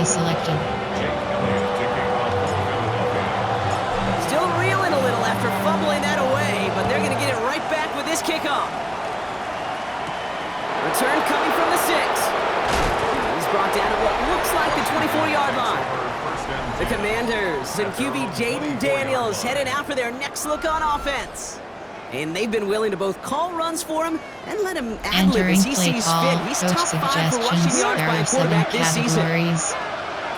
selected. Still reeling a little after fumbling that away, but they're going to get it right back with this kickoff. Return coming from the 6. He's brought down at what looks like the 24-yard line. The Commanders and QB Jaden Daniels heading out for their next look on offense. And they've been willing to both call runs for him and let him ad-lib as he sees fit. He's top 5 for rushing yards by a quarterback this season.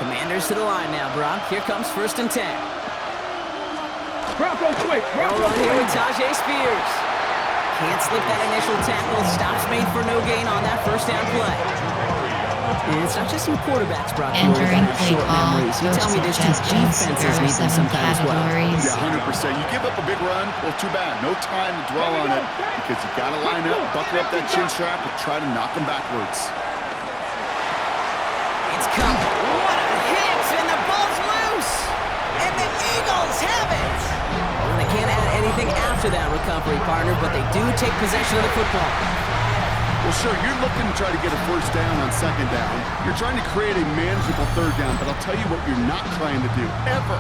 Commanders to the line now, Brock. Here comes 1st and 10. Bronco quick. Bronco run here with Tajay Spears. Can't slip that initial tackle. Stops made for no gain on that 1st down play. And it's not just some quarterbacks, Brock. Entering play call, You tell me there's two defenses need them sometimes as well. Yeah, 100%. You give up a big run, well, too bad. No time to dwell on it because you got to line up, buckle up that chin strap, and try to knock them backwards. It's come. What a hit! And the ball's loose! And the Eagles have it! Well, they can't add anything after that recovery, partner, but they do take possession of the football. Well, sure, you're looking to try to get a 1st down on 2nd down. You're trying to create a manageable 3rd down, but I'll tell you what you're not trying to do, ever,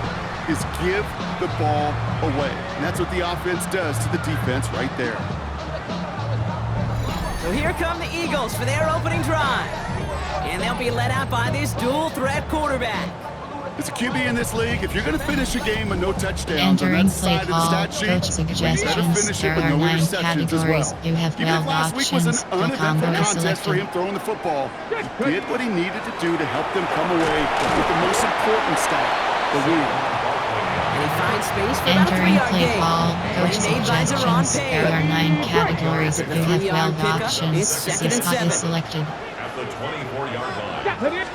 is give the ball away. And that's what the offense does to the defense right there. So here come the Eagles for their opening drive. And they'll be led out by this dual-threat quarterback. As a QB in this league, if you're going to finish a game with no touchdowns on Entering that play side of the call, stat coach sheet, you better suggestions. finish it There with are no 9 interceptions as categories. well. You have Even 12 if last week was options. an The uneventful combo is contest for selected. him throwing the football, he did what he needed to do to help them come away with the most important stat, the win. And he finds space for about a Entering 3-yard play gain. call, coach Play made by Deron suggestions. Payne. There are 9 categories. After the You have 3-yard 12 pickup, options. it's 2nd and Spot 7. is selected. At the 24-yard line.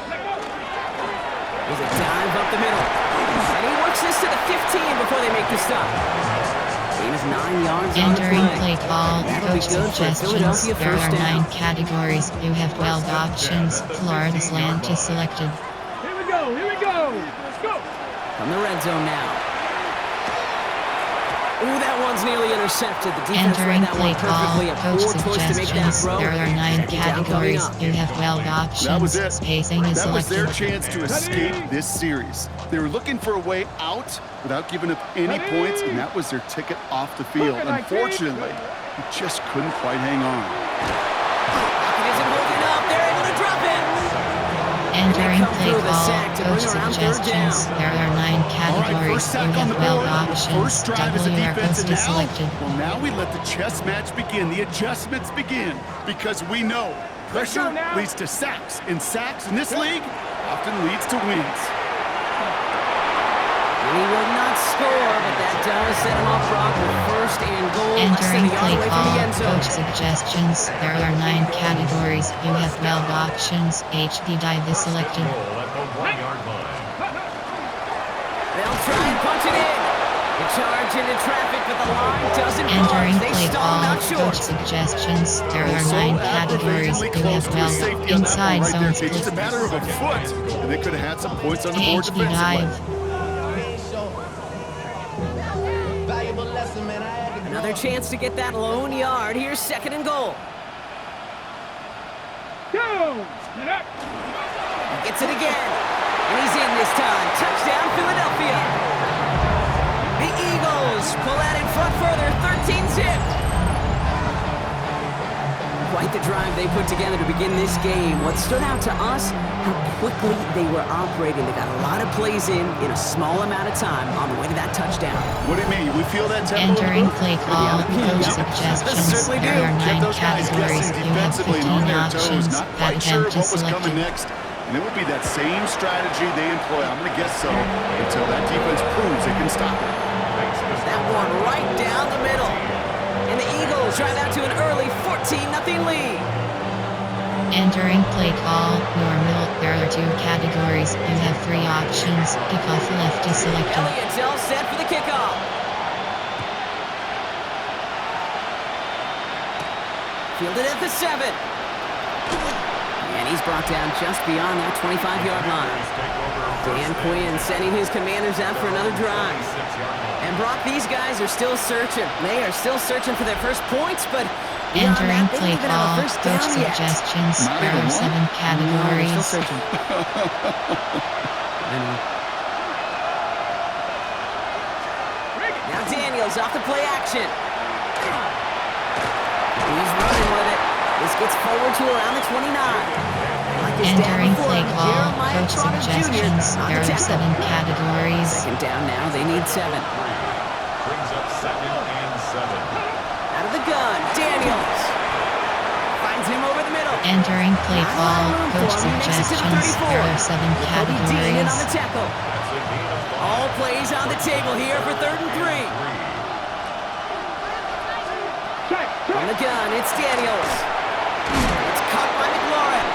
There's a dive up the middle. And he works this to the 15 before they make the stop. Gain is 9 yards on the Entering play. play call, That'll be coach good for suggestions. Philadelphia There 1st are down. 9 categories. You have 12 options. Florida slant is selected. Here we go. Let's go. From the red zone now. Ooh, that one's nearly intercepted. The defense Entering read that play one call, perfectly. A coach poor choice to make that suggestions. throw. There are 9 Second down coming categories. up. You have 12 options. That was it. Spacing is That was selected. their chance to escape this series. They were looking for a way out without giving up any points, and that was their ticket off the field. Unfortunately, he just couldn't quite hang on. Pocket isn't holding up. They're able to drop it. Entering come play through the call, sack to coach bring around 3rd suggestions. down. There are 9 All right, categories. first You sack on have the 12 board. options. First drive as a WR defense, post and is selected. now we let the chess match begin. The adjustments begin because we know pressure leads to sacks, and sacks in this league often leads to wins. And he will not score, but that does set him off, Brock, with 1st and goal. Less than Entering a yard play away from the call, end zone. coach suggestions. There are 9 categories. You have 12 options. HD dive is selected. Goal at the 1-yard line. They'll try and punch it in. The charge into traffic, but the line doesn't Entering budge. They play stall call, out short. coach suggestions. There are So 9 categories. aggravatingly You close have to a 12 safety on that one inside right zone there. It's just a split. matter of a foot, and they could have had some points on the board HD defensively. dive. Another chance to get that lone yard. Here's 2nd and goal. Go. Get up. He gets it again. And he's in this time. Touchdown, Philadelphia. The Eagles pull out in front further, 13-zip. Quite the drive they put together to begin this game. What stood out to us, how quickly they were operating. They got a lot of plays in a small amount of time on the way to that touchdown. What do you mean? We feel that tempo? Entering play call, Yeah. coach Yeah. suggestions. Certainly do. There are Kept 9 those guys categories. guessing You have defensively and 15 on their toes, options. not That quite sure attempt what is was coming selected. next. And it would be that same strategy they employ, I'm going to guess so, until that defense proves they can stop it. That one right down the middle. And the Eagles drive out to an early 14-0 lead. Entering play call, normal. There are 2 categories. You have 3 options. Kickoff left is selected. Elliott's all set for the kickoff. Fielded at the 7. And he's brought down just beyond that 25-yard line. Dan Quinn sending his Commanders out for another drive. And Brock, these guys are still searching. They are still searching for their first points, but Beyond Entering that, they play don't even have a call, first coach down yet. suggestions. Not There even are one? 7 No, they're categories. still searching. I know. Now Daniels off the play action. He's running with it. This gets forward to around the 29. Like his dad Entering before play him, call, Jeremiah coach Trotter Jr. suggestions. on There the are tackle. 7 categories. Second down now, they need 7. Brings up 2nd and 7. Out of the gun, Daniels. Finds him over the middle. Entering play Not a lot call, of room coach for him. He makes it to the suggestions. 34. There are 7 Kobe Dean in on the categories. tackle. That's a gain of 5. All plays on the table here for 3rd and 3. From the gun, it's Daniels. It's caught by McLaurin.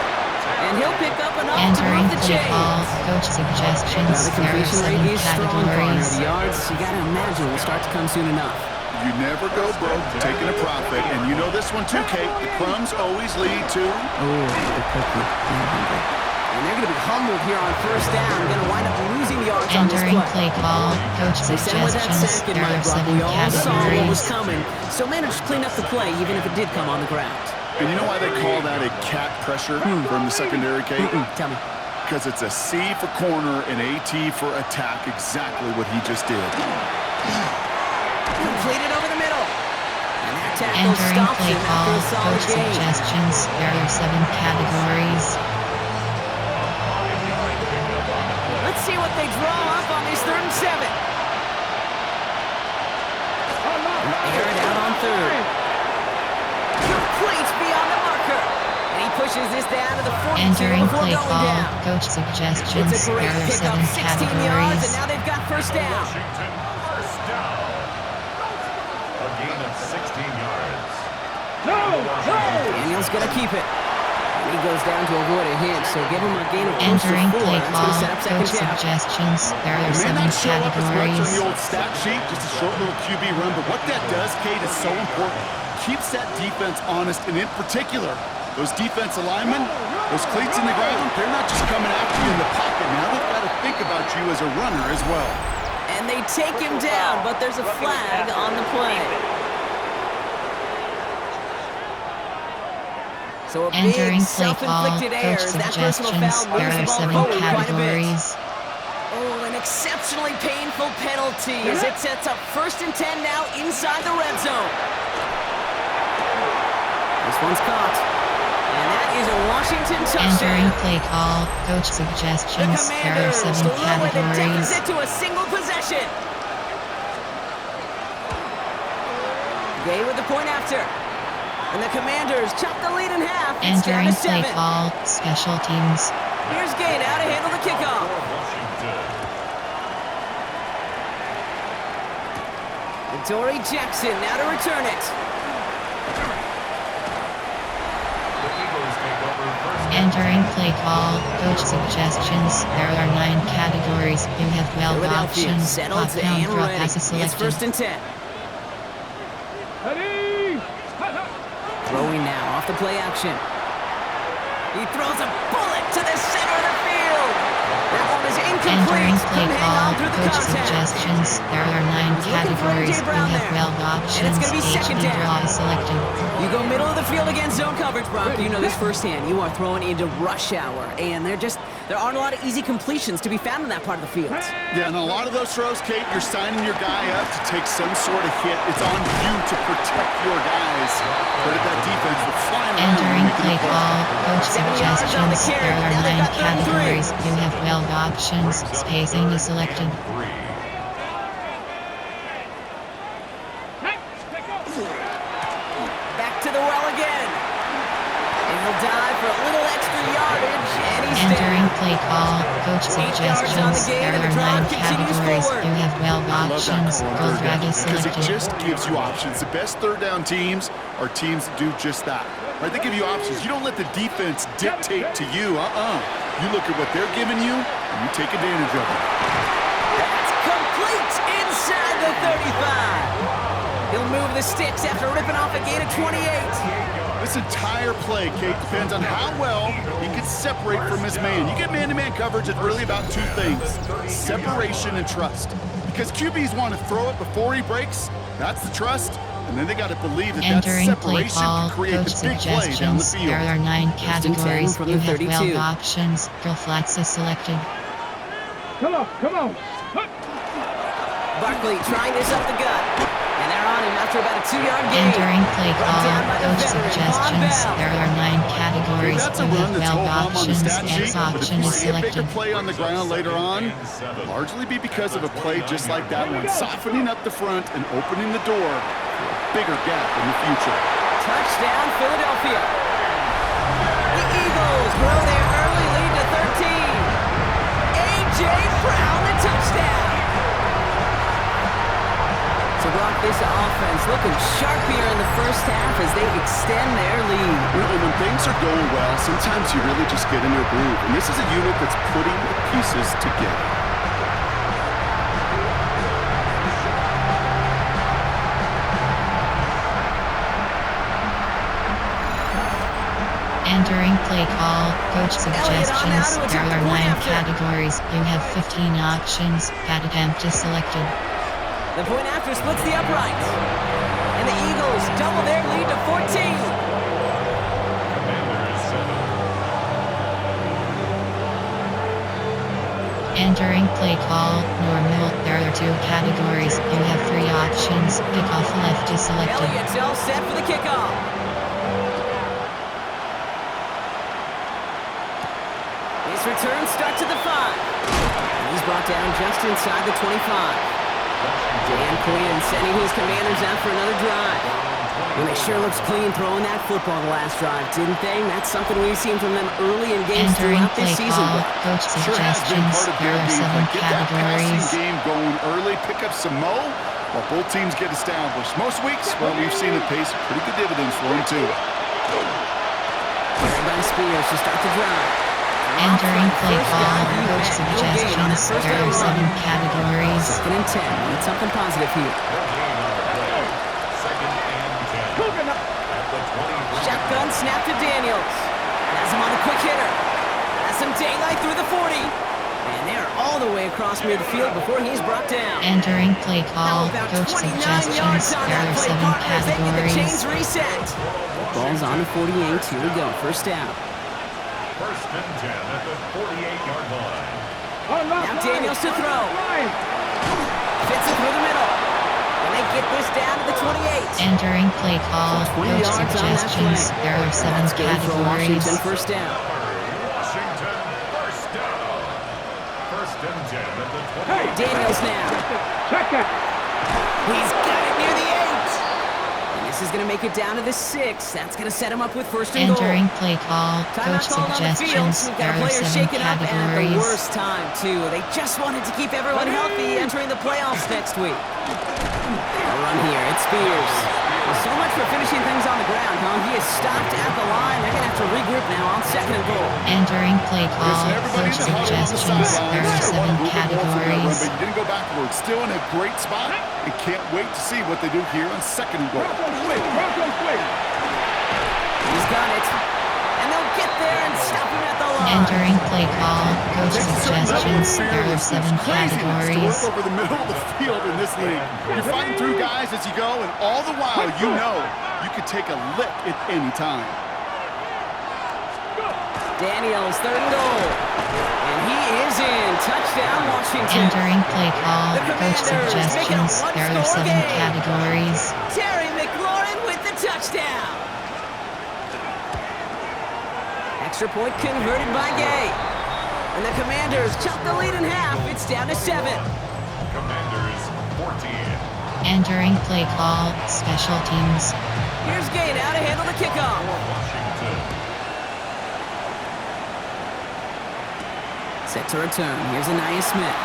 And he'll pick up enough Entering to move the play call, chains. coach Now suggestions. the There are completion 7 rate is strong, partner. categories. The yards, you gotta imagine, will start to come soon enough. You never go broke taking a profit, and you know this one too, Kate. The crumbs always lead to... Oh, the cookie. And they're going to be humbled here on 1st down. Going to wind up losing yards on this Entering play. play call, coach They sent him with that suggestions. sack in There my are block. 7 We all saw what was categories. coming. So managed to clean up the play, even if it did come on the ground. And you know why they call that a cat pressure from the secondary, Kate? Tell me. Because it's a C for corner and AT for attack, exactly what he just did. Completed over the middle. And that tackle Entering stops play him after call, a solid coach gain. suggestions. There are 7 categories. Let's see what they draw up on this 3rd and 7. Air it out on 3rd. Complete beyond the marker. And he pushes this down to the 42 Entering before play going call, down. coach It's suggestions. a great There are pickup, 7 16 yards, and categories. now they've got 1st down. Washington, first down. A gain of 16 yards. No! No! Daniel's going to keep it. And he goes down to avoid a hit, so give him a gain of close to Entering 4. play That's going call, to set up 2nd coach down. suggestions. There are It may 7 not show up as much on categories. the old stat sheet, just a short little QB run, but what that does, Kate, is so important. Keeps that defense honest, and in particular, those defensive linemen, those cleats in the ground, they're not just coming after you in the pocket. Now they've got to think about you as a runner as well. And they take him down, but there's a flag on the play. So a big Entering play call, self-inflicted error coach as that personal suggestions. foul There moves the are ball 7 forward quite a bit. categories. Oh, an exceptionally painful penalty as it sets up 1st and 10 now inside the red zone. This one's caught. And that is a Washington Entering touchdown. play call, coach The suggestions. There are Commanders 7 to lower the categories. deficit to a single possession. Gay with the point after. And the Commanders chop the lead in half. It's down Entering to play 7. call, special teams. Here's Gay now to handle the kickoff. Washington. And Dory Jackson now to return it. The Eagles take over first. Entering play call, coach suggestions. There are 9 categories. You have 12 Philadelphia options. settled Pop down, and throw ready. passes It's selected. 1st and 10. Ready! Hut, hut. Throwing now off the play action. He throws a bullet to the center of the field. That one is Entering incomplete. play Couldn't hang call, on through the coach contact. suggestions. There are 9 He's looking for categories. A.J. You Brown have there. 12 And options. it's gonna be second HD down. draw is selected. You go middle of the field against zone coverage, Brock. You know this firsthand. You are throwing into rush hour, and there aren't a lot of easy completions to be found in that part of the field. Yeah, and a lot of those throws, Kate, you're signing your guy up to take some sort of hit. It's on you to protect your guys. But if that defense will fly around Entering and make play it a call, coach 7 yards on the suggestions. carry. There are Now they've 9 got 3rd and 3. categories. You have 12 options. Spacing is selected. 3. Back to the well again. And he'll dive for a little extra yardage, and he's Entering there. play call, coach 8 yards on the suggestions. game, There and the are drive 9 continues categories. forward. You have 12 I love that options. call on Goal third drag down is because it selected. just gives you options. The best third down teams are teams that do just that. Right? They give you options. You don't let the defense dictate to you. You look at what they're giving you, and you take advantage of it. That's complete inside the 35. He'll move the sticks after ripping off a gain of 28. This entire play, Kate, depends on how well he can separate from his man. You get man-to-man coverage, it's really about 2 things: separation and trust. Because QBs want to throw it before he breaks. That's the trust. And then they got to believe that that Entering play separation call, can create coach the big play down the suggestions. field. There are 9 and 10 categories. from You the have 32. 12 options. Drill flex is selected. Come on, come on. Hut. Barkley trying this up the gut. And they're on him after about a 2-yard gain. Entering play Brought call, down by the coach veteran, Von suggestions. Bell. There are 9 categories. That's You a run have that's 12 whole home on the options. stat X sheet, but if option you is see a bigger selected. play on the ground later on, it'll largely be because of a play just like that one, softening up the front and opening the door for a bigger gap in the future. Touchdown, Philadelphia. The Eagles grow their early lead to 13. A.J. Brown, the touchdown. So Brock, this offense looking sharp here in the first half as they extend their lead. And when things are going well, sometimes you really just get in their groove. And this is a unit that's putting the pieces together. Entering play call, coach Elliott on now suggestions. to There attempt are the point 9 after. categories. You have 15 options. Pad attempt is selected. The point after splits the uprights. And the Eagles double their lead to 14. Commanders 7. Entering play call, normal. There are 2 categories. You have 3 options. Kickoff left is selected. Elliott's all set for the kickoff. His return starts at the 5. He's brought down just inside the 25. Dan Quinn sending his Commanders out for another drive. Well, they sure looks clean throwing that football the last drive, didn't they? That's something we've seen from them early in games Entering throughout play this season. call, coach Sure has been suggestions. part of There their are game 7 plan. Get that passing categories. game going early, pick up some mo, while both teams get established. Most weeks, well, we've seen it pay some pretty good dividends for them, too. Carried by Spears to start the drive. Entering play First call, down, you coach had no gain on that suggestions. first There are down 7 run. categories. 2nd and 10. Need something positive here. Second and 10. Cooking up. At the 20. Shotgun snap to Daniels. Has him on a quick hitter. Has some daylight through the 40. And they're all the way across midfield before he's brought down. Entering play Now call, about coach 29 suggestions. yards on There that are play, 7 partners. They get the chains categories. reset. Ball's on the 48. Here we go. First down. First and 10 at the 48-yard line. Now Daniels to throw. Fits it through the middle. And they get this down to the 28. Entering play call, 20 coach yards on that suggestions. play. There are 7 That's good for categories. Washington. First down. Washington, first down. First and 10 at the 28. Daniels now. Check it. He's got it near the 8. And this is going to make it down to the 6. That's going to set him up with first and goal. Entering play call, Timeout coach called on the field. suggestions. We've There got a are player 7 shaken up at the categories. worst time, too. They just wanted to keep everyone healthy entering the playoffs next week. A run here. It's Spears. Well, so much for finishing things on the ground, huh? He is stopped at the line. They're going to have to regroup now on 2nd and goal. Entering play call, Listen, everybody coach in the huddle on the suggestions. sidelines. There are Sure, 7 want to move the ball from that run, categories. but you didn't go backwards. Still in a great spot, and can't wait to see what they do here on 2nd and goal. Bronco swing. Bronco swing. He's got it. And they'll get there and stop him at the line. Entering play call, coach Takes a certain level of suggestions. There are 7 fearlessness, craziness to categories. work over the middle of the field in this league. You're fighting through guys as you go, and all the while you know you could take a lick at any time. Daniels, 3rd and goal. And he is in. Touchdown, Washington. Entering play call, The coach Commanders make it a suggestions. There are one-score 7 game. categories. Terry McLaurin with the touchdown. Extra point converted by Gay. And the Commanders chop the lead in half. It's down to 7. Commanders 14. Entering play call, special teams. Here's Gay now to handle the kickoff. Washington. Set to return. Here's Anaya Smith.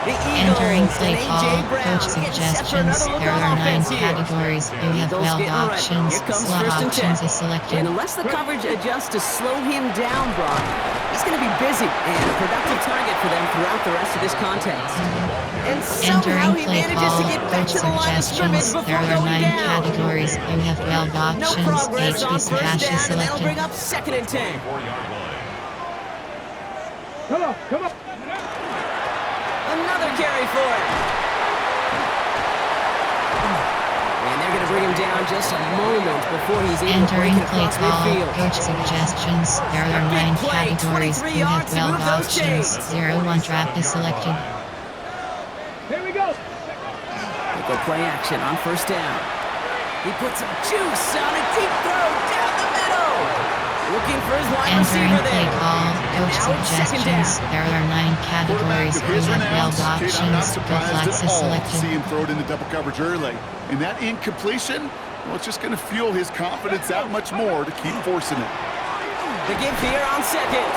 The Entering Eagles play and call, A.J. Brown coach getting set for suggestions. another look There on are 9 offense here. categories. You have Eagles 12 getting ready. options. Here comes Slot first and 10. options is selected. And unless the coverage adjusts to slow him down, Brock, he's going to be busy and a productive target for them throughout the rest of this contest. And somehow Entering he play manages call, to get back coach to the line of scrimmage suggestions. before There are going 9 down. categories. You have 12 No options. progress on HBC first hash is down, and that'll bring selected. up 2nd and 10. 4-yard line. Come on, come on. Another carry for him. to bring him down just a moment before he's able to break Entering it play across call, midfield. coach suggestions. There are Big 9 play, categories. 23 You have yards to 12 move those options. chains. 0-1 draft is selected. Here we go. They go play action on first down. He puts some juice on a deep throw down the middle. Looking for his wide Entering receiver play there. call, coach Now it's second down. suggestions. There are 9 categories. Quarterback of You his have 12 renounce, kid, I'm not options. The surprised flex at is all to selected. see him throw it into double coverage early. And that incompletion, well, it's just going to fuel his confidence that much more to keep forcing it. The give here on second.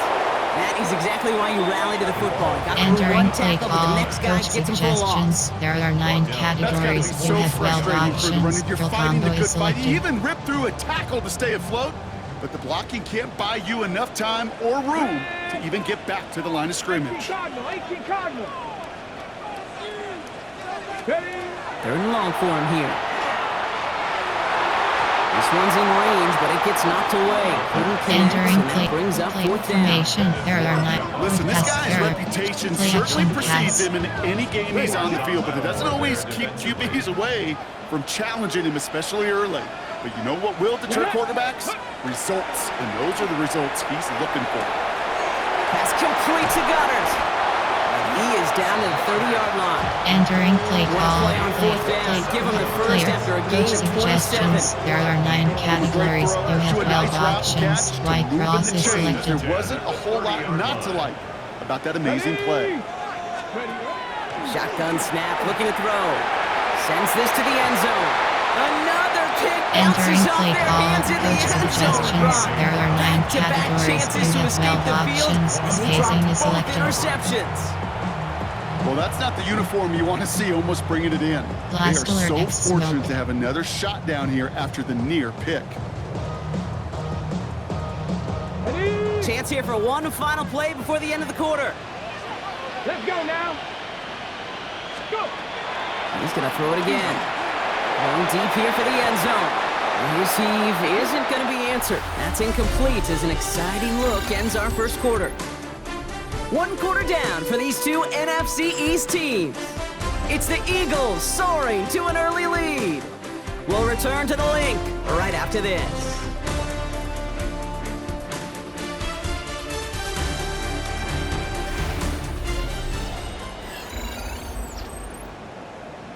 That is exactly why you rally to the football. Got through Entering one play tackle, but the call, next guy coach gets him full loss. suggestions. There are 9 That's got to be categories. so You have 12 frustrating for the options. running. You're Drill fighting combo the is good fight. You selected. even rip through a tackle to stay afloat, but the blocking can't buy you enough time or room to even get back to the line of 18 scrimmage. Cardinal, 18 Cardinal. Ready? Third and long for him here. This one's in range, but it gets knocked away. Couldn't connect, Entering and play, that brings up play fourth down. formation. There are 9. Listen, this pass guy's error. reputation Play certainly action precedes pass. him in any game he's on the field, but it doesn't always keep QBs away from challenging him, especially early. But you know what will deter quarterbacks? Results, and those are the results he's looking for. Pass complete to Goddard. And he is down to the 30-yard line. Entering play One call. play on fourth down. Give him the first after a gain Coach of 27. suggestions. There are 9 categories. You have 12 options. White cross is selected. There wasn't a whole lot not to like about that amazing play. Shotgun snap, looking to throw. Sends this to the end zone. Another kick Entering bounces off play their call. hands in the Coach end zone. suggestions. Brock. There are 9 Back-to-back categories. chances You to have escape 12 the field, options. and he Spacing dropped is both selected. interceptions. Well, that's not the uniform you want to see almost bringing it in. Blast They are so alert, X fortunate smoke. to have another shot down here after the near pick. Ready? Chance here for one final play before the end of the quarter. Let's go now. Go. He's going to throw it again. Going deep here for the end zone. His heave isn't going to be answered. That's incomplete as an exciting look ends our first quarter. One quarter down for these two NFC East teams. It's the Eagles soaring to an early lead. We'll return to the link right after this.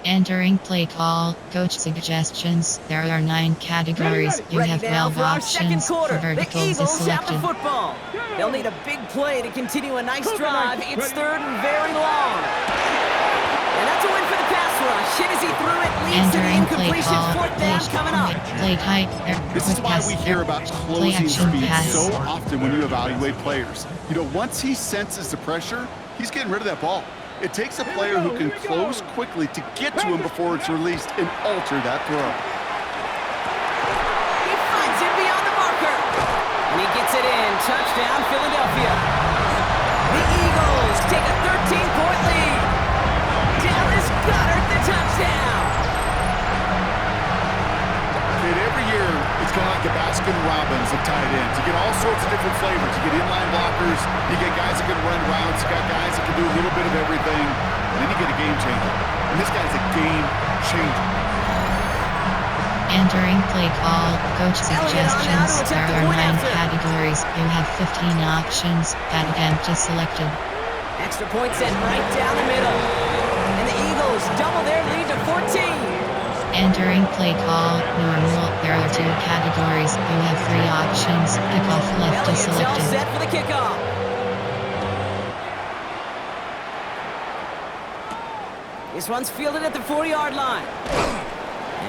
Entering play call. Coach suggestions. There are 9 categories. You Ready have now 12 for our second options. quarter. For The verticals is Eagles have the selected. football. They'll need a big play to continue a nice drive. It's third and very long. And that's a win for the pass rush. Hit as he threw it. Leads to the Entering play incompletion. call. Fourth down coming up. Play type. This is why we hear about Play closing action speed pass. so often when you evaluate players. You know, once he senses the pressure, he's getting rid of that ball. It takes a player who can close quickly to get to him before it's released and alter that throw. He finds him beyond the marker. And he gets it in. Touchdown, Philadelphia. The Eagles take a 13-point lead. Dallas Goddard, the touchdown. Kid, every year, it's kind of like the Baskin-Robbins of tight ends. You get all sorts of different flavors. You get inline blockers. You get guys that can run routes. You got guys that can do a little bit of everything. And then you get a game changer. And this guy's a game changer. Entering play call. Coach Elliott on now to suggestions. There attempt the are point 9 after. categories. You have 15 options. Attempt is selected. Extra point sent right down the middle. And the Eagles double their lead to 14. Entering play call. Normal. There are 2 categories. You have 3 options. Kickoff left is Elliott's all selected. set for the kickoff. This one's fielded at the 40-yard line.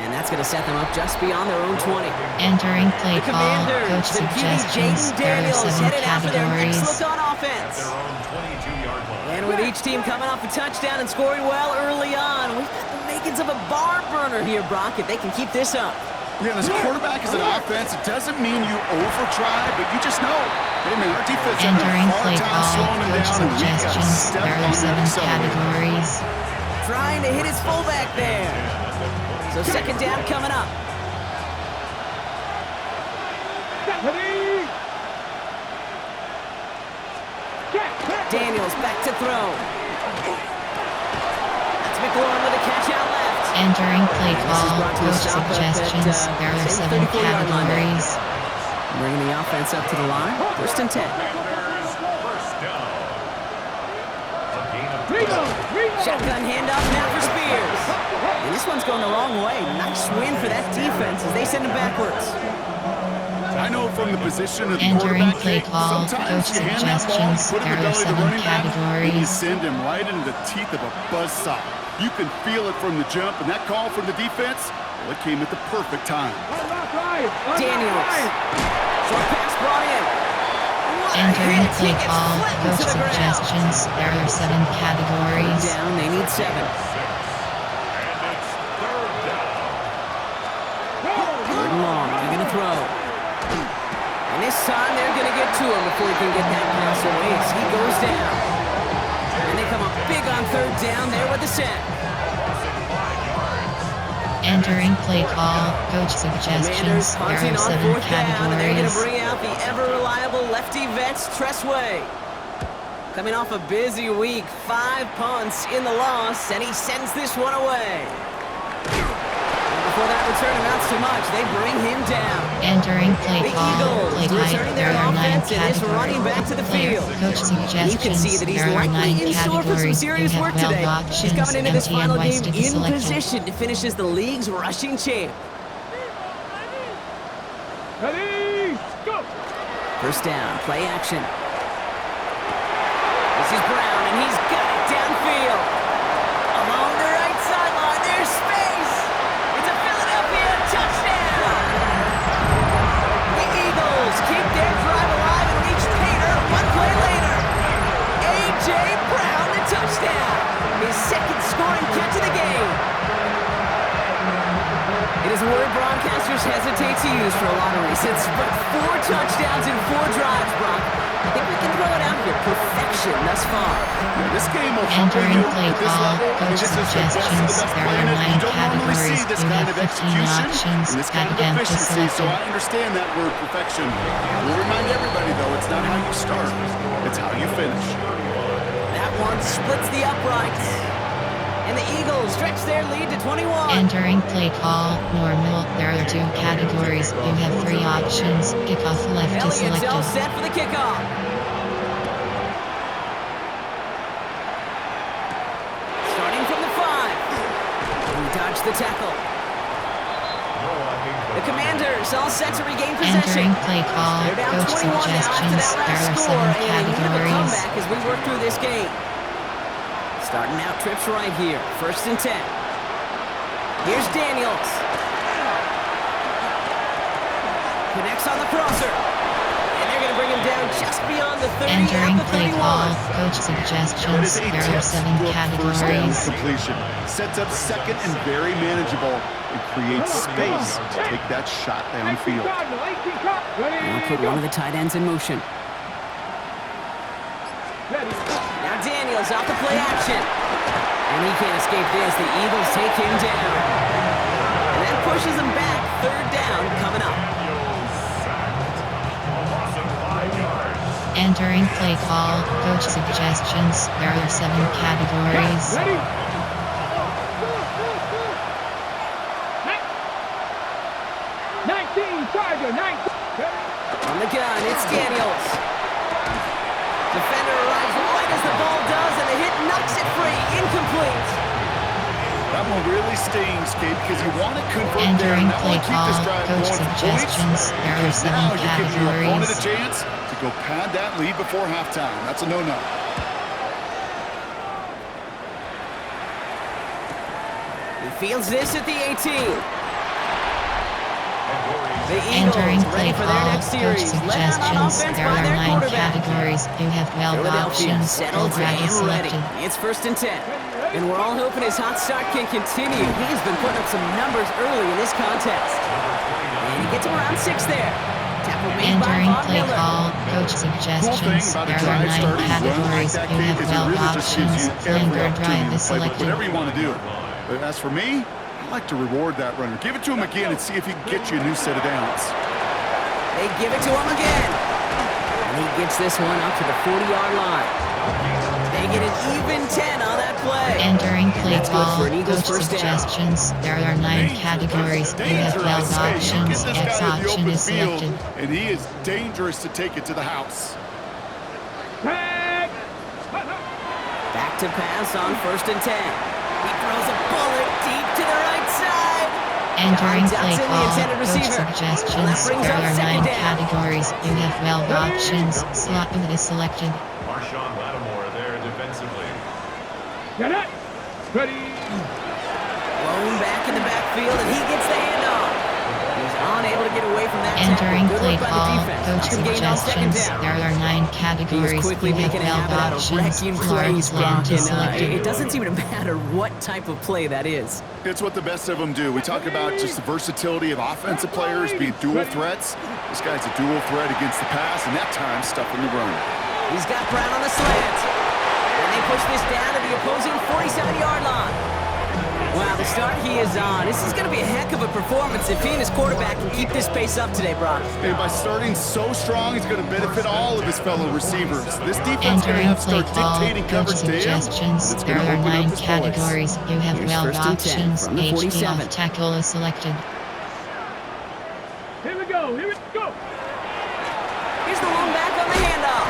And that's going to set them up just beyond their own 20. Entering play The call. Commanders Coach and QB suggestions. Jaden There are Daniels 7 headed out for their next categories. look on offense. Their own 22-yard line. And with each team coming off a touchdown and scoring well early on, we've got the makings of a barn burner here, Brock, if they can keep this up. Yeah, and as a quarterback, as an offense, it doesn't mean you over-try, but you just know, hey, man, our defense having Entering a hard play time call. slowing them Coach down, and we got to suggestions. step There on are that 7 accelerator. categories. Trying to hit his fullback there. So second down coming up. Ready? Daniels back to throw. That's McLaurin with a catch out left. Entering play This is call, brought to a coach stop up at, suggestions. There are same 7 34-yard line there. categories. Bringing the offense up to the line. First and 10. Commanders, first down. A gain of Rigo! Shotgun handoff now for Spears. And this one's going the wrong way. Nice win for that defense as they send him backwards. I know from the position of the Entering quarterback, play Kate, call, sometimes coach you hand that ball, you suggestions. put it in There the are belly of the 7 running back, and you categories. send him right into the teeth of a buzzsaw. You can feel it from the jump, and that call from the defense, well, it came at the perfect time. Unlock right! Daniels. Short pass brought in. What a Entering hit. He play gets call, flattened coach to the ground. suggestions. There are 7 categories. Down, they need 7. and it's third down. Third and long, they're going to throw. And this time they're going to get to him before he can get that pass away as he goes down. And they come up big on third down there with the sack. Entering play call, coach Commanders suggestions. There punting are on 7 fourth down, and they're going to categories. bring out the ever-reliable lefty vets, Tressway. Coming off a busy week, 5 punts in the loss, and he sends this one away. And before that return amounts to much, they bring him down. Entering play The call, Eagles play type. returning There their are 9 offense and is running back to the categories. field. Coach And you can see suggestions. that he's There are 9 likely in store for some categories. serious You work have 12 today. He's options. coming into this Empty and final wise game to be in selected. position to finish as the league's rushing champ. Ready! Go! First down, play action. This is Brown, and he's got it downfield. Along the right sideline, there's space. It's a Philadelphia touchdown. The Eagles keep their drive alive and reach Pater 1 play later. A.J. Brown, the touchdown. His second scoring catch of the game. It is a word broadcasters hesitate to use for a lot of reasons, but 4 touchdowns in 4 drives, Brock. I think we can throw it out here. Perfection thus far. Yeah, this game will humble Entering you play at this call, level. I mean, coach this is the best of the suggestions. best There playing are it. You 9 don't normally see categories. this You kind have of 15 execution options. and this kind of Attempt to efficiency, so selected. I understand that word perfection. We'll remind everybody, though, it's not how you start, it's how you finish. That one splits the uprights. And the Eagles stretch their lead to 21. Entering play call, normal. There are 2 categories. You have 3 options. Kickoff left to Elliott's all selected. set for the kickoff. Starting from the 5. He dodged the tackle. The Commanders all set to regain possession. Entering play call, They're down coach 21 now after suggestions. that There last are score, 7 and a categories. comeback as we work through this game. Starting out trips right here. First and 10. Here's Daniels. Connects on the crosser. And they're going to bring him down just beyond the 30 Entering at the play 31. call, coach That suggestions. is a There are 7 textbook first down categories. completion. Sets up second and very manageable and creates space to take that shot 18 downfield. Cardinal, 18 Cardinal. Ready? Now put one of the tight ends in motion. Ready. Now Daniels off the play action. And he can't escape this. The Eagles take him down. And that pushes him back. Third down coming up. Entering play call, coach suggestions. There are 7 categories. Ready? 19 Charger, 19. Ready? On the gun, it's Daniels. Defender arrives right as the ball does, and the hit knocks it free. Incomplete. That one really stings, Kate, because you want to convert there Entering and that play one keep this call, drive coach going for points. suggestions. There are Because 7 now you're giving your opponent a categories. chance to go pad that lead before halftime. That's a no-no. He fields this at the 18. The Entering Eagles ready play for their call, next coach series. Led on suggestions. offense There by are their 9 quarterback. categories. You have 12 Philadelphia options. settled Full drive is and ready. selected. It's first and 10. And we're all hoping his hot start can continue. He's been putting up some numbers early in this contest. And he gets him around 6 there. Tackle made by Entering Von play Miller. call, coach Cool thing suggestions. about a There are drive 9 starting run like categories. that, You Kate, have is it 12 really just gives options. you Flanker every opportunity drive to is play, but selected. whatever you want to do. But as for me, I like to reward that runner. Give it to him again and see if he can get you a new set of downs. They give it to him again. And he gets this one up to the 40-yard line. They get an even 10 on that play. And during play That's good call, for an Eagles coach first down. suggestions, there are 9 categories. You have 12 options. Get this X guy in the option open is field, selected. and he is dangerous to take it to the house. Tag. Back to pass on 1st and 10. He throws a bullet deep to the right side. And during Ducks play in the call, intended coach receiver. suggestions, Well, that brings there up are 9 second down. categories. You have 12 options. Slot is selected. Marshawn Lattimore there defensively. Get it. Ready. Blown back in the backfield, and he gets the handoff. He's unable to get away from that And tackle. during Good play work by the call, defense. coach Good gain on second suggestions, down. there are 9 He's categories. quickly You have making a 12 habit out of options. wrecking Florida plays, slant Brock, is and selected. it doesn't seem to matter what type of play that is. It's what the best of them do. We talk about just the versatility of offensive players being dual threats. This guy's a dual threat against the pass, and that time stuffing the run. He's got Brown on the slant. And they push this down to the opposing 47-yard line. Wow, the start he is on. This is going to be a heck of a performance if he and his quarterback can keep this pace up today, Brock. And by starting so strong, he's going to benefit all of his fellow receivers. This And defense is going to during have to play start call, dictating coach coverage to him. suggestions, It's there going to are open 9 up his voice. categories. You have Here's 12 1st and 10 options. from the HD 47. off tackle is selected. Here we go. Here we go. Here's the one back on the handoff.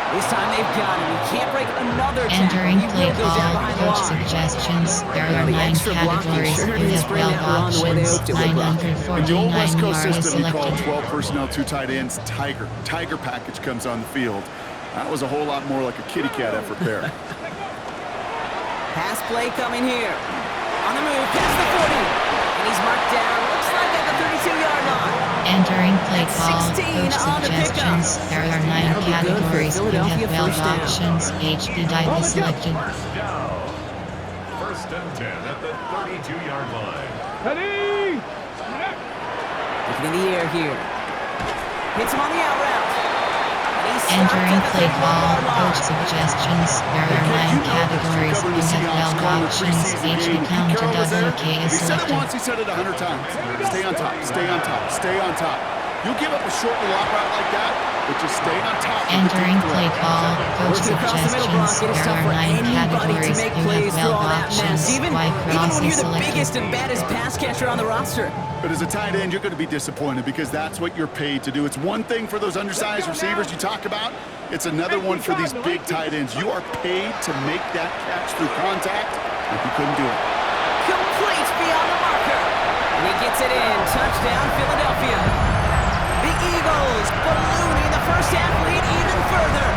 This time they've got him. He can't break another And tackle. during He play will go down call, behind the coach line. suggestions, there Well, are the 9 extra blocking categories. sure You didn't have bring 12 that run the way they options. hoped it would, Brock. In the old 949 West Coast yard is system, you call selected. 12 personnel, 2 tight ends, Tiger. Tiger package comes on the field. That was a whole lot more like a kitty cat effort there. Pass play coming here. On the move, past the 40. And he's marked down. Looks like at the 32-yard line. And during play That's call, 16 coach on the pickup. suggestions, there are 9 That'll be good for a categories. You have Philadelphia 12 first down. options. HP dive is selected. First down. 1st and 10 at the 32-yard line. Ready. Looking in the air here. Hits him on the out route. And he's And stopped during at the play 31-yard call, line. coach suggestions, there are 9 categories. You have 12 options. HP counter WK is He said it selected. once, he said it 100 times. Stay on top, stay on top, stay on top. You'll give up a short little out route like that, but just stay on top. And of the during deep threat. play call, coach Working across the middle block, suggestions, it is there tough are for 9 anybody to categories. make You plays have through 12 all that mess. options. Even Y when cross you're is the selected. biggest and baddest pass catcher on the roster. But as a tight end, you're going to be disappointed because that's what you're paid to do. It's one thing for those undersized receivers you talk about. It's another one for these big tight ends. You are paid to make that catch through contact, and you couldn't do it. Complete beyond the marker. And he gets it in. Touchdown, Philadelphia. The Eagles ballooning the first half lead even further.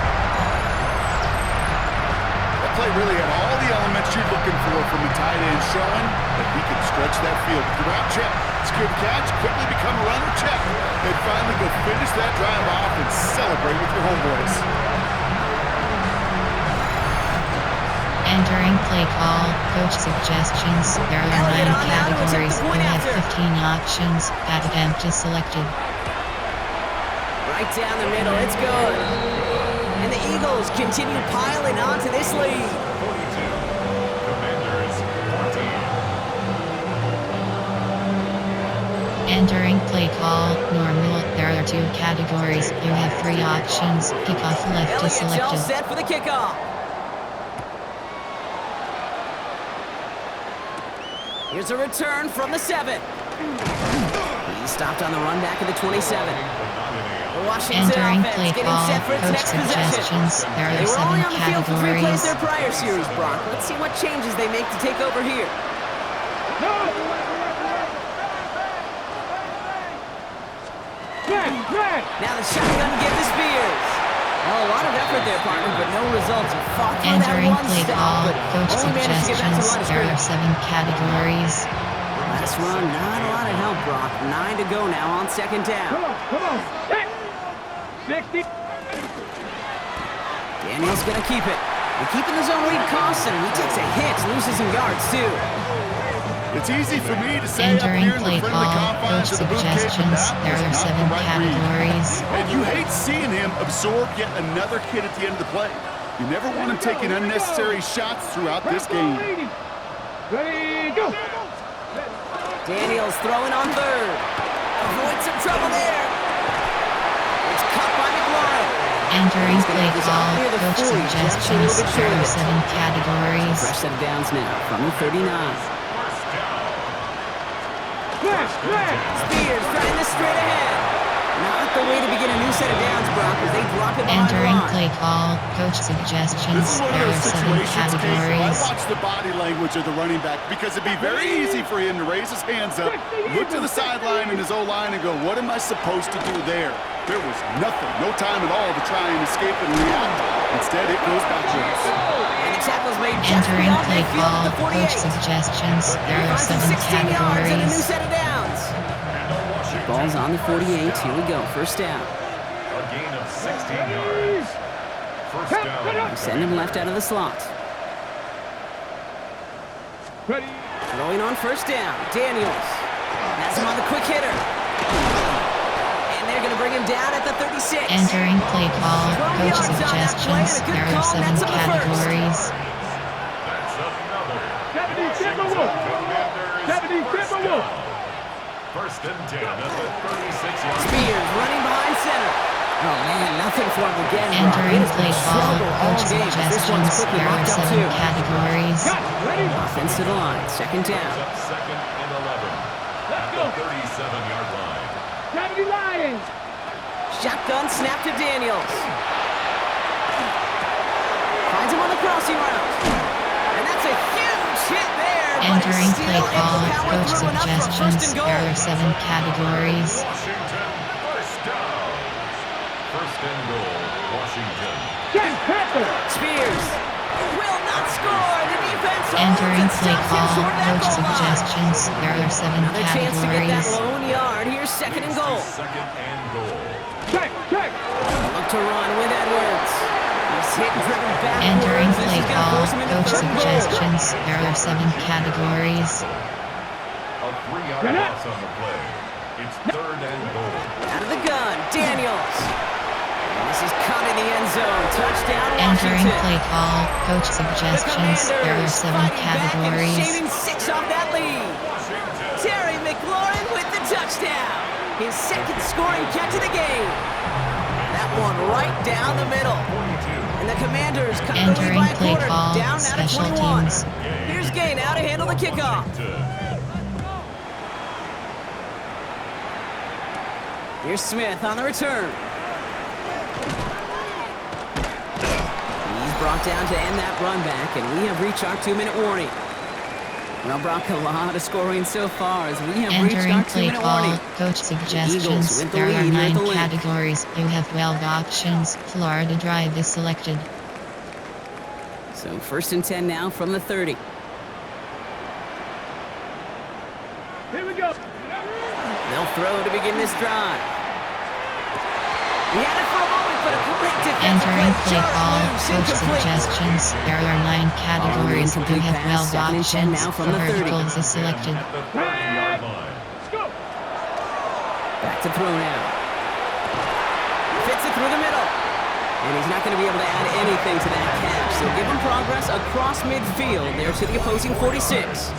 That play really had all the elements you're looking for from a tight end, showing that he can stretch that field. Grab check, secure the catch, quickly become a runner, check. And finally go finish that drive off and celebrate with your homeboys. And during play call, coach suggestions, there are 9 Elliott on now to attempt categories. the You point have after. 15 options. Attempt is selected. Right down the middle. It's good. And the Eagles continue piling on to this lead. 42. Commanders 14. And during play call, normal, there are 2 categories. You have 3 options. Kickoff left is Elliott's all selected. set for the kickoff. Here's a return from the 7. He stopped on the run back at the 27. The Washington And during offense play getting call, set for its coach next possession. suggestions, there They are were 7 only on the field for 3 plays categories. their prior series, Brock. Let's see what changes they make to take over here. No. Red. Now the shotgun give to Spears. Well, a lot of effort there, partner, but no results. He fought through And that during one play stop, call, but coach only managed to get back to the line suggestions, of there are scrimmage. 7 categories. Last run, not a lot of help, Brock. 9 to go now on second Come down. on. Come on. 60. Daniel's going to keep it. And keeping the zone read costs him. He takes a hit, loses some yards, too. It's easy for me to say And up during here in the play friendly call, confines coach of the boot cave, but suggestions, that there was are not 7 the right read. categories. And you hate seeing him absorb yet another hit at the end of the play. You never want him taking unnecessary shots throughout this game. Ready, go. Daniels throwing on third. Avoid some trouble there. It's caught by McLaurin. Entering He's gonna play have this call, up near the coach 40. Just a suggestions, little bit short there of are it. 7 categories. Fresh set of downs now from the 39. First down. Smash, smash. Spears trying this straight ahead. Not the way to begin a new set of downs, Brock, as they drop it behind the Entering line. play call, coach This suggestions, is one of there those are 7 situations, Casey, where I categories. watch the body language of the running back because it'd be very easy for him to raise his hands up, look to the sideline and his O-line and go, what am I supposed to do there? There was nothing, no time at all to try and escape and react. Instead, it goes backwards. And the tackle's made just Entering beyond play midfield call, at the coach 48. suggestions, there are Finds him 7 16 yards and a new categories. set of downs. And a Washington. Ball's on the 48. Here we go. First down. A gain of 16 yards. First down. Send him left out of the slot. Ready. Throwing on first down. Daniels. Has him on the quick hitter. And they're going to bring him down at the 36. Entering play call, 12 coach yards on that play, suggestions, and a good there are call, 7 that's on the first. categories. That's another. 70 Timberwolves. Commanders 70 first Timberwolves. down. First and 10 at the 36-yard line. Spears running behind center. Oh, man, nothing for him again. Brock. Entering It has play been call, struggle all coach game. This one's suggestions, quickly there are locked up 7 too. categories. Cut. Ready. Offense to the line. Second down. Up second and 11 Let's at go. the 37-yard line. 70 Lions. Shotgun snap to Daniels. Finds him on the crossing route. And that's a huge hit there. But Entering he's play still able call, to power coach through enough for first suggestions, and goal. there are 7 categories. Washington first down. First and goal, Washington. Ken Panther. Spears will not score. The defense holds Entering and play stops him call, short of that coach goal line. suggestions, there are 7 Another chance to get that categories. lone yard. Here's second and goal. Second and goal. Check, check. Look to run with Edwards. He's hit and driven backwards. Entering This play is gonna call, force him into coach third and goal. suggestions, there are 7 categories. A 3-yard Get it. loss on the play. It's third and goal. Out of the gun, Daniels. And this is caught in the end zone. Touchdown, Entering Washington. play call, coach The suggestions, there are Commanders 7 fighting back and categories. shaving 6 off that lead. Terry McLaurin with the touchdown. His second scoring catch of the game. That one right down the middle. And the Commanders cut the lead Entering by a play quarter, call, down now to special 21. teams. Here's Gay now to handle the kickoff. Here's Smith on the return. He's brought down to end that run back, and we have reached our 2-minute warning. Well, Brock, a lot of scoring so far as we have reached Entering our play 2-minute call, warning. coach suggestions, with the there are lead here at 9 the link. categories. You have 12 options. Florida drive is selected. So first and 10 now from the 30. Here we go. They'll throw to begin this drive. He had it for a moment, but a great defensive Entering play play jarred call, loose, coach incomplete. suggestions, there are 9 categories. You incomplete have pass, 12 second and 10 options. now from the 30. Verticals is selected. At the 30-yard line. Let's go. Back to throw now. Fits it through the middle. And he's not going to be able to add anything to that catch. So give him progress across midfield there to the opposing 46.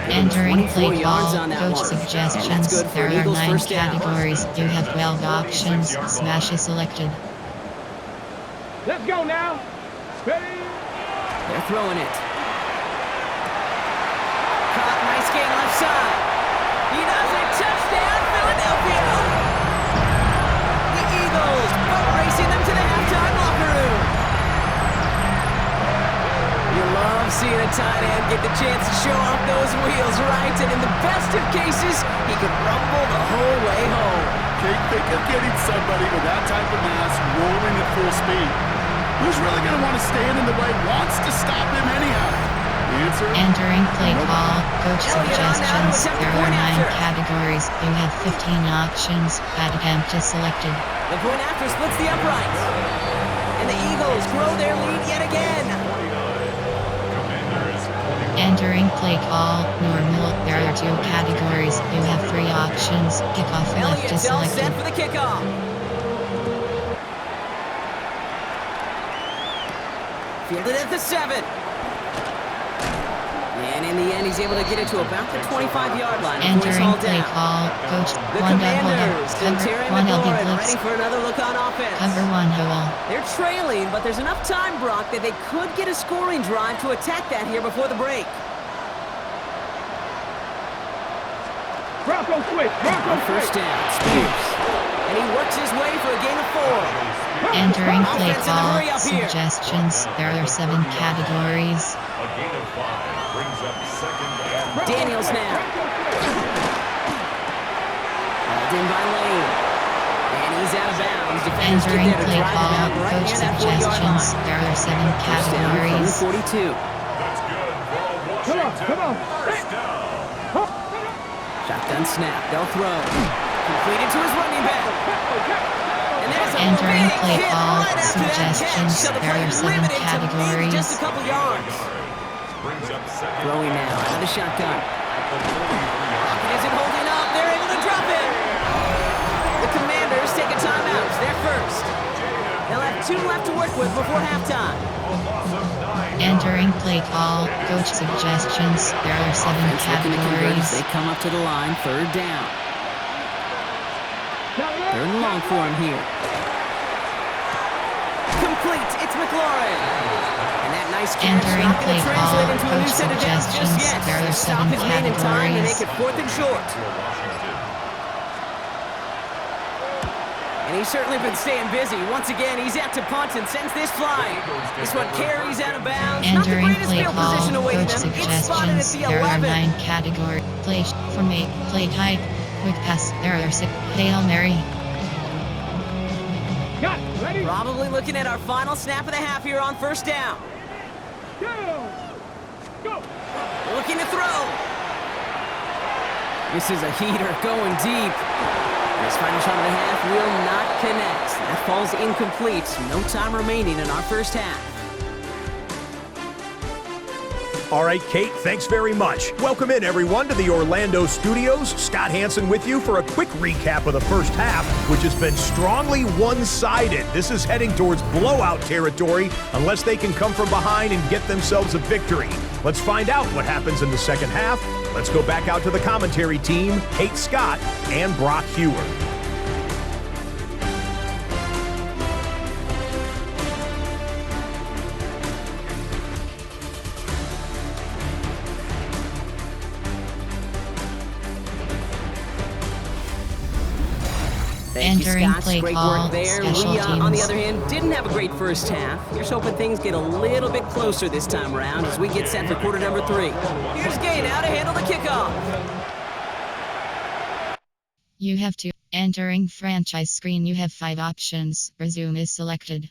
Entering 24 play yards call, on that coach one. And suggestions, that's good for there an are Eagles 9 first down. categories. You have 12 options. Smash is selected. Let's go now. Ready. They're throwing it. Caught, nice gain left side. He does it. Touchdown, Philadelphia. The Eagles boat racing them to the halftime locker room. You love seeing a tight end get the chance to show off those wheels, right? And in the best of cases, he could rumble the whole way home. Think of getting somebody with that type of mass rolling at full speed. Who's really going to want to stand in the way, wants to stop him anyhow? The answer? Entering play call, coach Elliott on now to suggestions, attempt there the are point 9 after. categories. You have 15 options. Bad attempt is selected. The point after splits the uprights. And the Eagles grow their lead yet again. Commanders 21. Entering play call, normal, there are 2 categories. You have 3 options. Kickoff left is Elliott's all set selected. for the kickoff. Fielded at the 7. And in the end, he's able to get it to about the 25-yard line before he's Entering hauled play down. call, Coach The 1 Commanders and cover Terry 1 LB McLaurin blitz, ready for another look on offense. cover 1 hole. They're trailing, but there's enough time, Brock, that they could get a scoring drive to attack that here before the break. Bronco switch. Bronco On first switch. down, Spears. And he works his way for a gain of 4. Entering play Offense in the call, hurry up here. suggestions. There are 7 categories. A gain of 5 brings up second and Daniels now. Hauled in by Lane. And he's out of bounds. Defenders get Entering there to play drive him call, out right coach near that 40-yard suggestions. line. There are 7 First down from categories. the 42. that's good for Come on, Washington. come on. First down. Shotgun snap. They'll throw. Completed to his running back. And there's a Entering big play hit call, right after that catch. suggestions. So the There play are 7 limited to maybe categories. just a couple yards. Brings up second. Throwing now out of the shotgun. Pocket isn't holding up. They're able to drop it. The Commanders take a timeout. They're first. They'll have 2 left to work with before halftime. A loss of 9. Entering play call, coach suggestions. There are 7 Offense looking to convert as they categories. come up to the line. Third down. Third and long for him here. Complete. It's McLaurin. And that nice catch Entering not going play to translate call, into a new coach set of downs just suggestions. yet. There are Just stop 7 his man in time and make categories. it 4th and short. For Washington. And he's certainly been staying busy. Once again, he's out to punt and sends this flying. This one carries out of bounds. Not the Entering greatest play field call, position awaiting coach them. It's spotted at suggestions. the There are 11. 9 categories. Play formate, play type, quick pass. There are 6. Hail Mary. Got it. Ready? Probably looking at our final snap of the half here on first down. Go. Go. Looking to throw. This is a heater going deep. This final shot of the half will not connect. That falls incomplete. No time remaining in our first half. All right, Kate, thanks very much. Welcome in, everyone, to the Orlando studios. Scott Hansen with you for a quick recap of the first half, which has been strongly one-sided. This is heading towards blowout territory unless they can come from behind and get themselves a victory. Let's find out what happens in the second half. Let's go back out to the commentary team, Kate Scott and Brock Hewer. Thank you, Entering Scott. play Great call, work there. special We, on the teams. other hand, didn't have a great first half. Here's hoping things get a little bit closer this time around as we get set for quarter number 3. Here's Gay now to handle the kickoff. You have to. Entering franchise screen. You have 5 options. Resume is selected.